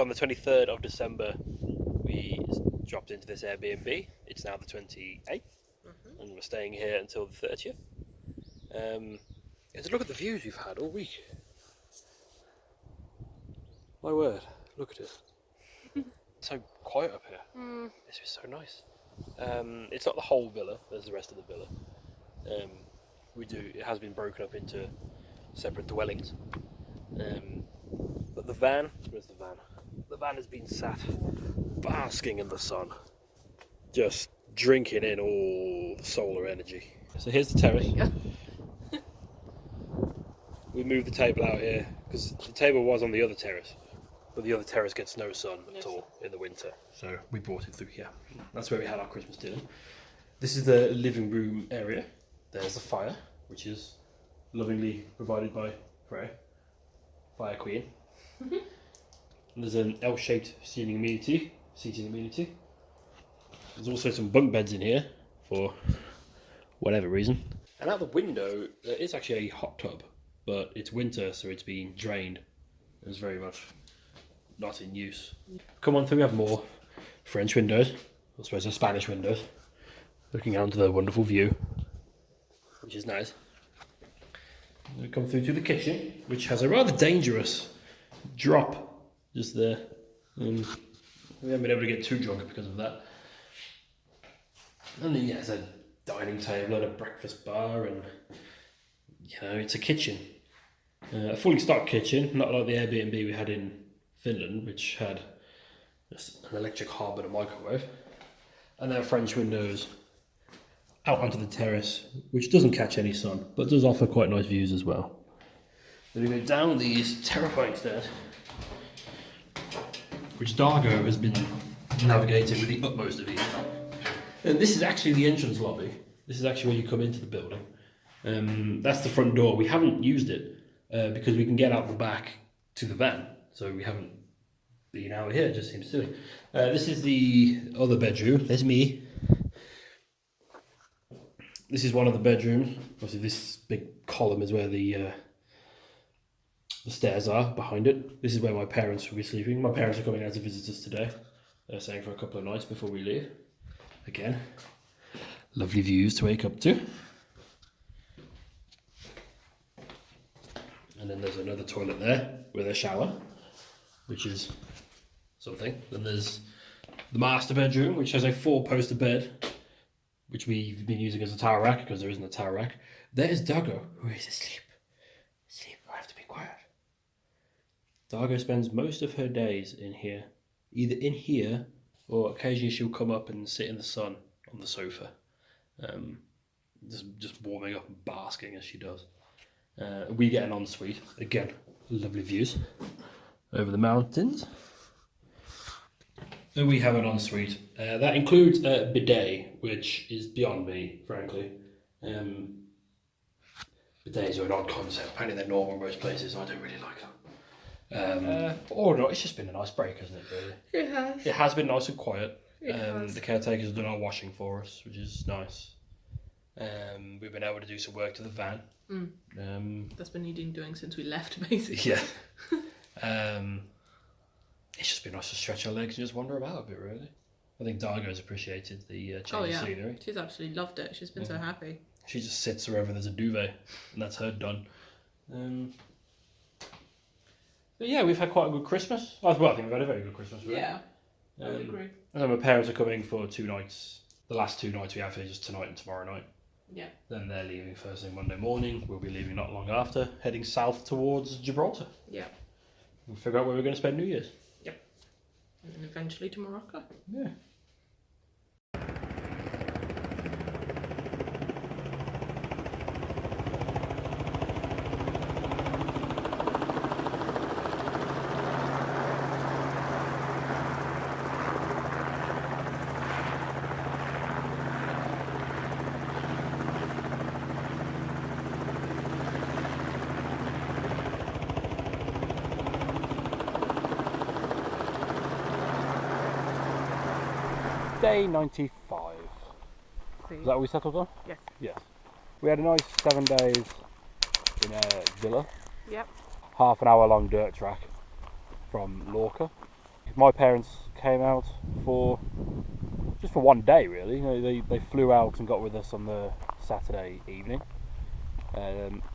on the 23rd of December, we dropped into this Airbnb. It's now the 28th, and we're staying here until the 30th. And look at the views we've had all week. My word, look at it. It's so quiet up here. This is so nice. It's not the whole villa, there's the rest of the villa. It has been broken up into separate dwellings. But the van, where's the van? The van has been sat basking in the sun, just drinking in all the solar energy. So here's the terrace. We moved the table out here because the table was on the other terrace, but the other terrace gets no sun at all in the winter, so we brought it through here. That's where we had our Christmas dinner. This is the living room area. There's the fire, which is lovingly provided by Freya, Fire Queen. And there's an L-shaped seating amenity. There's also some bunk beds in here for whatever reason. And out the window there is actually a hot tub, but it's winter, so it's been drained. It's very much not in use. Come on through, we have more French windows, I suppose they're Spanish windows, looking out into the wonderful view, which is nice. We come through to the kitchen, which has a rather dangerous drop just there. We haven't been able to get too drunk because of that. And then there's a dining table and a breakfast bar, and it's a kitchen. A fully stocked kitchen, not like the Airbnb we had in Finland, which had just an electric hob and a microwave. And there are French windows out onto the terrace, which doesn't catch any sun, but does offer quite nice views as well. Then we go down these terrifying stairs, which Dargo has been navigating with the utmost of ease. And this is actually the entrance lobby. This is actually where you come into the building. That's the front door. We haven't used it because we can get out the back to the van, so we haven't been out here. It just seems silly. This is the other bedroom. There's me. This is one of the bedrooms. Obviously, this big column is where the stairs are behind it. This is where my parents will be sleeping. My parents are coming out to visit us today. They're staying for a couple of nights before we leave. Again, lovely views to wake up to. And then there's another toilet there with a shower, which is something. Then there's the master bedroom, which has a 4-poster bed, which we've been using as a towel rack because there isn't a towel rack. There's Dargo, who is asleep. I have to be quiet. Dargo spends most of her days in here, either in here or occasionally she'll come up and sit in the sun on the sofa, just warming up and basking as she does. We get an ensuite, again, lovely views over the mountains. And we have an ensuite. That includes a bidet, which is beyond me, frankly. Bidets are an odd concept. Apparently they're normal in most places, so I don't really like them. Or not, it's just been a nice break, hasn't it, really? It has. It has been nice and quiet. The caretakers have done our washing for us, which is nice. We've been able to do some work to the van. That's been needing doing since we left, basically. Yeah. It's just been nice to stretch our legs and just wander about a bit, really. I think Dargo's appreciated the change of scenery. She's absolutely loved it. She's been so happy. She just sits wherever there's a duvet, and that's her done. But yeah, we've had quite a good Christmas. Well, I think we've had a very good Christmas, really. Yeah, I would agree. And my parents are coming for 2 nights. The last 2 nights we have here, just tonight and tomorrow night. Yeah. Then they're leaving first thing Monday morning. We'll be leaving not long after, heading south towards Gibraltar. Yeah. We'll figure out where we're going to spend New Year's. Yep. And then eventually to Morocco. Yeah. Day 95. Is that what we settled on? Yes. Yes. We had a nice 7 days in a villa. Yep. Half an hour long dirt track from Lorca my parents came out just for one day, really. You know, they flew out and got with us on the Saturday evening.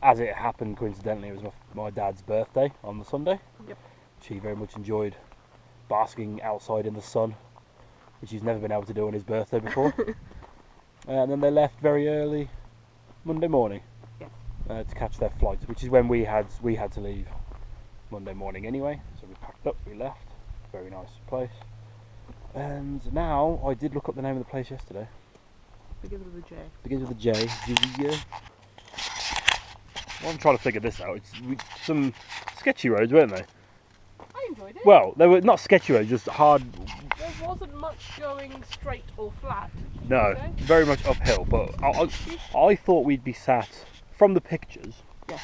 As it happened, coincidentally, it was my dad's birthday on the Sunday. Yep. He very much enjoyed basking outside in the sun, which he's never been able to do on his birthday before. And then they left very early Monday morning. Yes. To catch their flight, which is when we had to leave Monday morning anyway. So we packed up, we left. Very nice place. And now I did look up the name of the place yesterday. Begins with a J. Begins with a J. Well, I'm trying to figure this out. It's some sketchy roads, weren't they? I enjoyed it. Well, they were not sketchy roads, just hard. There wasn't much going straight or flat. No, very much uphill. But I thought we'd be sat from the pictures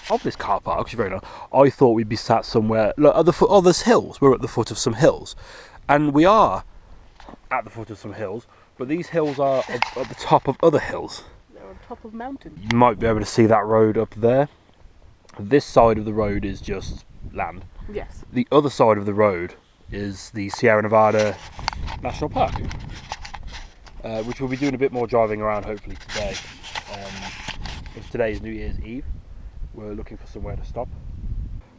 of this car park, which is very nice. I thought we'd be sat somewhere. Look, at the foot of those hills. We're at the foot of some hills, and we are at the foot of some hills. But these hills are at the top of other hills. They're on top of mountains. You might be able to see that road up there. This side of the road is just land. Yes. The other side of the road is the Sierra Nevada National Park, which we'll be doing a bit more driving around hopefully today. Because today is New Year's Eve. We're looking for somewhere to stop.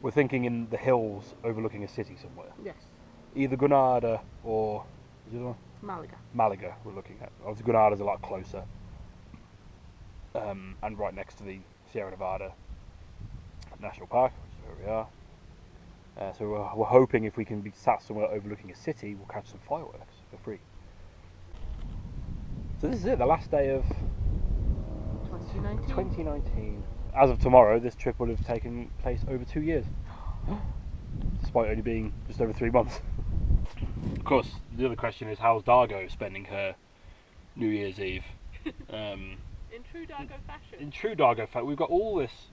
We're thinking in the hills overlooking a city somewhere. Yes. Either Granada or Malaga. Malaga we're looking at. Obviously Granada's a lot closer. And right next to the Sierra Nevada National Park, which is where we are. So we're hoping if we can be sat somewhere overlooking a city, we'll catch some fireworks for free. So this is it, the last day of 2019. As of tomorrow, this trip will have taken place over 2 years, despite only being just over 3 months. Of course, the other question is, how's Dargo spending her New Year's Eve? In true Dargo fashion. In true Dargo fashion, we've got all this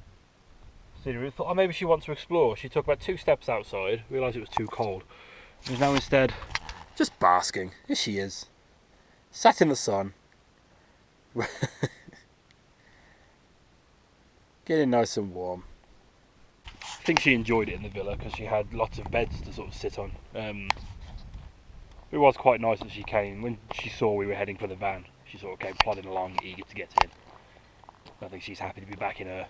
scenery. We thought, oh, maybe she wants to explore. She took about 2 steps outside, realised it was too cold. She's now instead just basking. Here she is, sat in the sun, getting nice and warm. I think she enjoyed it in the villa because she had lots of beds to sort of sit on. It was quite nice that she came. When she saw we were heading for the van, she sort of came plodding along, eager to get in. I think she's happy to be back in her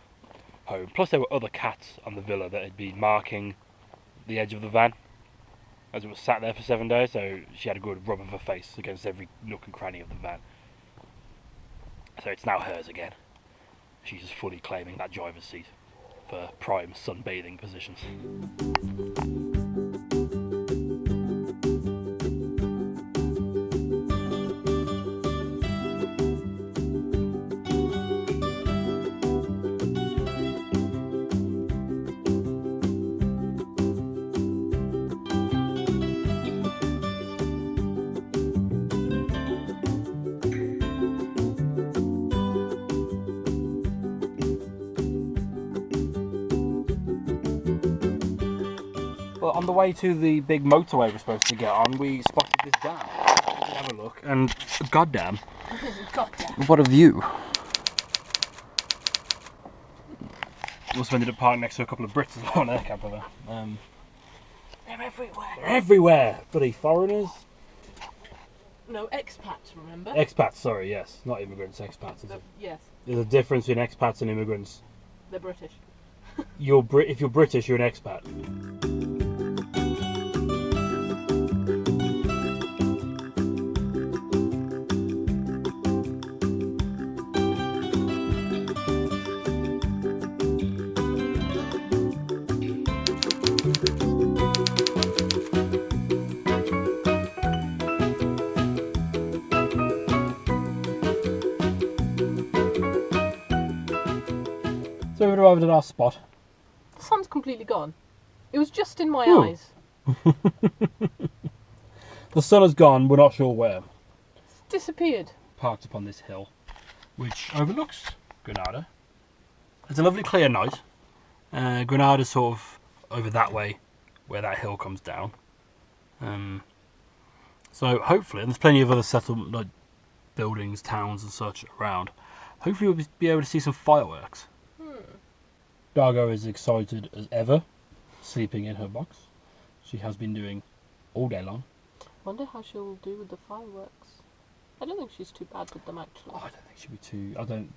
home. Plus there were other cats on the villa that had been marking the edge of the van as it was sat there for 7 days, so she had a good rub of her face against every nook and cranny of the van. So it's now hers again. She's just fully claiming that driver's seat for prime sunbathing positions. Well, on the way to the big motorway we're supposed to get on, we spotted this dam. Let's have a look, and goddamn, what a view! We also ended up parking next to a couple of Brits as well on their camper there. They're everywhere. They're everywhere! Bloody foreigners. No, expats, remember? Expats, sorry, yes. Not immigrants, expats. Yes, There's a difference between expats and immigrants. they're British. If you're British, you're an expat. So we've arrived at our spot. The sun's completely gone. It was just in my Ooh. eyes. The sun has gone, we're not sure where. It's disappeared. Parked upon this hill, which overlooks Granada. It's a lovely clear night. Granada's sort of over that way, where that hill comes down. So hopefully, and there's plenty of other settlement, like buildings, towns and such around. Hopefully we'll be able to see some fireworks. Dargo is excited as ever, sleeping in her box. She has been doing all day long. Wonder how she'll do with the fireworks. I don't think she's too bad with them actually. Oh, I don't think she'll be too. I don't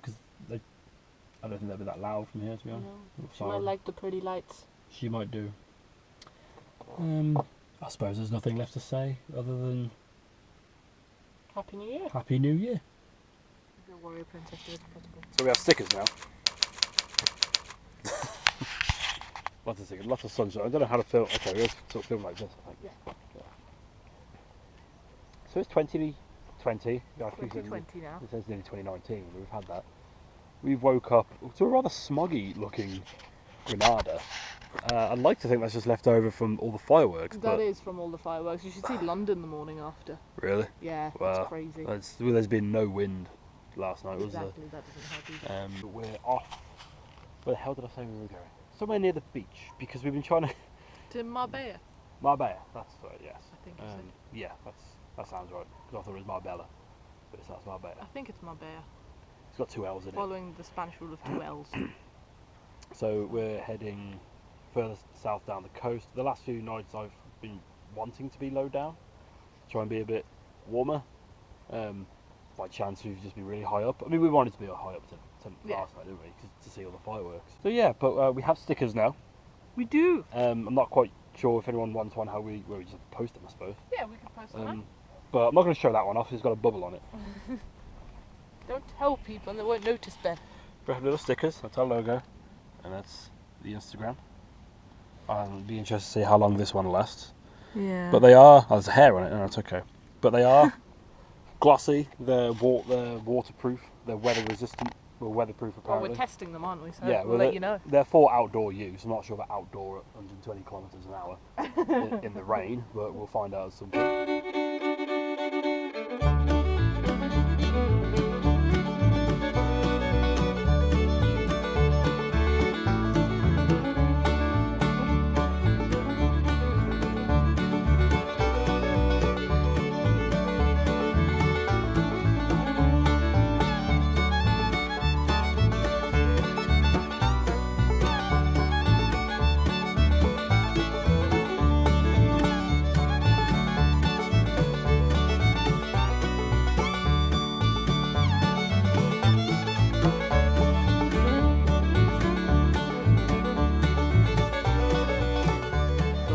think they'll be that loud from here, to be honest. No. She might like the pretty lights. She might do. I suppose there's nothing left to say other than Happy New Year. Happy New Year. Your warrior princess is possible. So we have stickers now. Lots of stickers, lots of sunshine. I don't know how to film. Okay, we'll sort of film like this, I think. Yeah. So it's 2020. 2020 now. It says nearly 2019. We've had that. We've woke up to a rather smoggy looking Granada. I'd like to think that's just left over from all the fireworks. That is from all the fireworks. You should see London the morning after. Really? Yeah, Wow. that's crazy. There's been no wind last night, was there? Exactly, that doesn't help either. We're off. Where the hell did I say we were going? Somewhere near the beach, because we've been trying to... To Marbella, Marbella, that's right, yes. I think you said. Yeah, that sounds right. Because I thought it was Marbella, but it's not Marbella. I think it's Marbella. It's got 2 L's in it. Following the Spanish rule of 2 L's. So we're heading further south down the coast. The last few nights I've been wanting to be low down, try and be a bit warmer. By chance we've just been really high up. I mean, we wanted to be high up to last night, didn't we? To see all the fireworks. So yeah, but we have stickers now. We do. I'm not quite sure if anyone wants one, where we just post them, I suppose. Yeah, we can post them. But I'm not going to show that one off. It's got a bubble on it. Don't tell people, and they won't notice, Ben. We have little stickers. That's our logo, and that's the Instagram. I'll be interested to see how long this one lasts. Yeah. But they are. Oh, there's a hair on it. No, it's okay. But they are glossy. They're waterproof. They're weather resistant. Well, weatherproof apparently. Well, we're testing them, aren't we? So yeah, we'll let you know. They're for outdoor use. I'm not sure about outdoor at 120 kilometres an hour in the rain, but we'll find out at some point.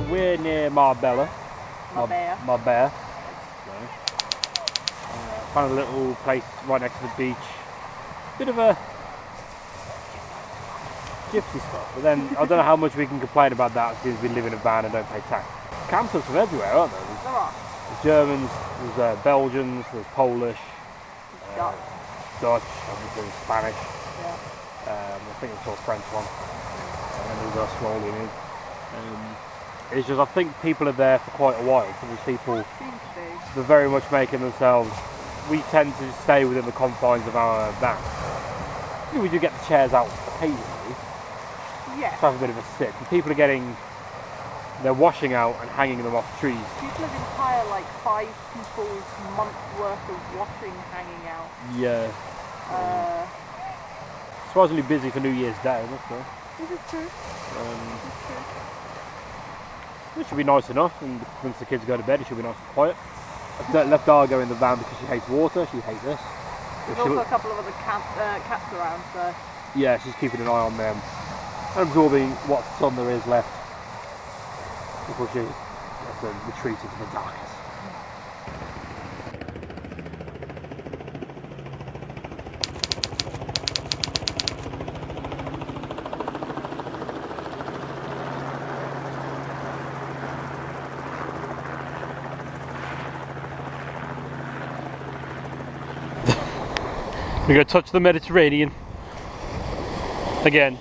We're near Marbella. Marbella. Found a little place right next to the beach. Bit of a gypsy spot, but then I don't know how much we can complain about that since we live in a van and don't pay tax. Campers from everywhere, aren't there? There's Germans, there's Belgians, there's Polish, Dutch, obviously there's Spanish. Yeah. I think it's all French one. And then there's us rolling in. It's just I think people are there for quite a while. So there's people they're very much making themselves. We tend to stay within the confines of our van. We do get the chairs out occasionally. Yeah. To have a bit of a sit. And people are they're washing out and hanging them off trees. People have entire 5 people's month worth of washing hanging out. Yeah. Surprisingly busy for New Year's Day, isn't it? This is true. Which should be nice enough, and once the kids go to bed it should be nice and quiet. I've left Argo in the van because she hates water, she hates this. There's also a couple of other cats around, so... Yeah, she's keeping an eye on them and absorbing what sun there is left before she has to retreat into the darkness. We're going to touch the Mediterranean again.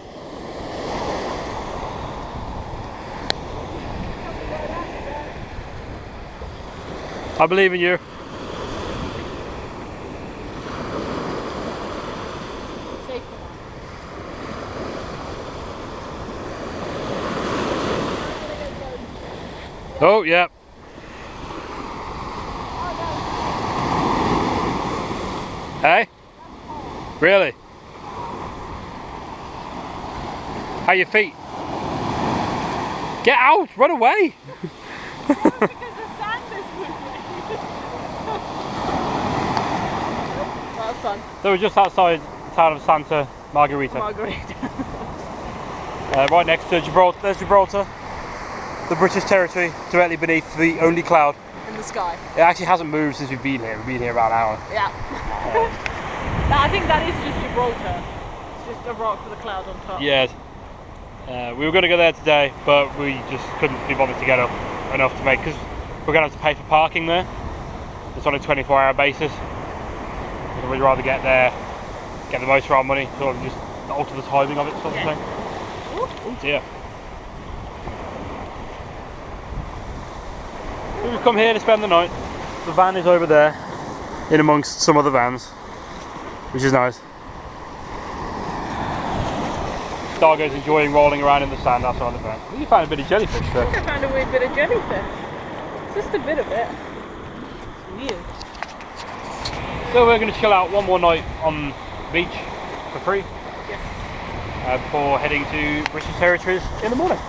I believe in you. Oh, yeah. Hey? Really? How are your feet? Get out! Run away! Because the fun. So we're just outside the town of Santa Margarita. Right next to Gibraltar. There's Gibraltar, the British territory, directly beneath the only cloud In the sky. It actually hasn't moved since we've been here. We've been here about an hour. Yeah. I think that is just Gibraltar. It's just a rock with a cloud on top. Yeah. We were going to go there today, but we just couldn't be bothered to get up enough to make, because we're going to have to pay for parking there. It's on a 24-hour basis. So we'd rather get there, get the most for our money, sort of just alter the timing of it, sort of thing. Oh dear. We've come here to spend the night. The van is over there, in amongst some other vans, which is nice. Dargo's enjoying rolling around in the sand outside the van. You found a bit of jellyfish there. I found a weird bit of jellyfish. Just a bit of it. It's weird. So we're going to chill out one more night on the beach for free. Yes. Before heading to British territories in the morning.